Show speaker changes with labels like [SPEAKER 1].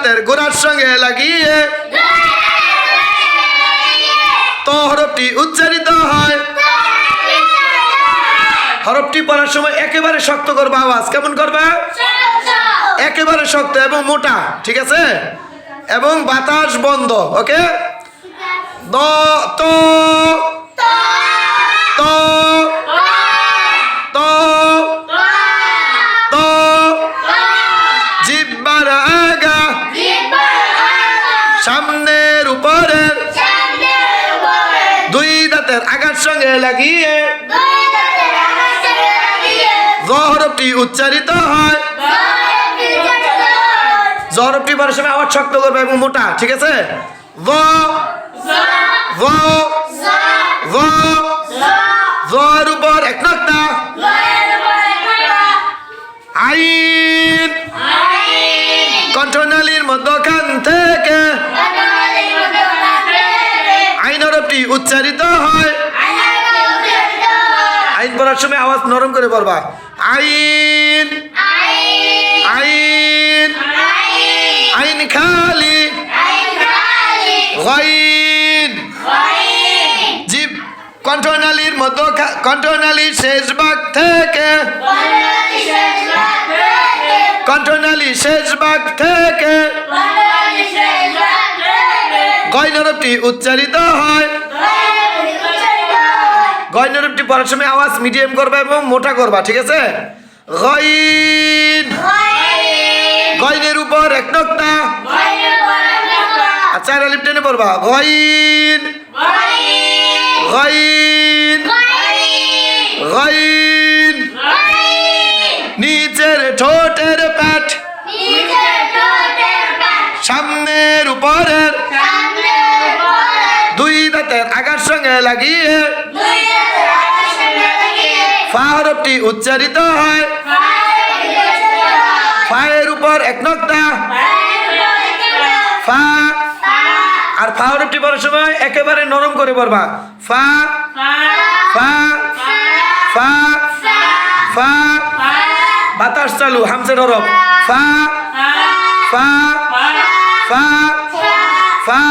[SPEAKER 1] দাঁতের গোড়ার সঙ্গে লাগিয়ে ত হরফটি উচ্চারিত হয়। হরফটি পড়ার সময় একেবারে শক্ত করবা, আওয়াজ কেমন করবা? একেবারে শক্ত এবং মোটা, ঠিক আছে? এবং বাতাস বন্ধ। ওকে, দ তো তো তো তো জিহ্বার আগা সামনের উপরের দুই দাঁতের আগার সঙ্গে লাগিয়ে জ হরফটি উচ্চারিত হয়। জ হরফটি পড়ার সময় আওয়াজ শক্ত করবে এবং মোটা, ঠিক আছে? জ জ জ জর উপর এক নক্তা আইন কণ্ঠনালীর মধ্যখান থেকে আইন হরফটি উচ্চারিত হয়। আইন পড়ার সময় আওয়াজ নরম করে পড়বা। আইন আইন আইন খালি গাইন জিব কণ্ঠনালীর মধ্য কণ্ঠনালীর শেষ ভাগ থেকে কণ্ঠনালীর শেষ ভাগ থেকে গয়ন হরফটি উচ্চারিত হয়। গয়ন হরফটি পড়ার সময় আওয়াজ মিডিয়াম করবা এবং মোটা করবা, ঠিক আছে? গয়ন গয়নের উপর এক নক্তা আচ্ছা আলিফ টেনে পড়বা। গয়ন গয়ন গয়ন নিচের ঠোঁটের পাট সামনের উপরের দুই দাঁতের আগার সঙ্গে লাগিয়ে ফা হরফটি উচ্চারিত হয়। ফায়ের উপর এক নক্তা ফা আর ফা হরফটি পড়ার সময় একেবারে নরম করে পড়বা। ফা ফা ফা ফা বাতাস চালু হামজের হরফ। ফা ফা ফা ফা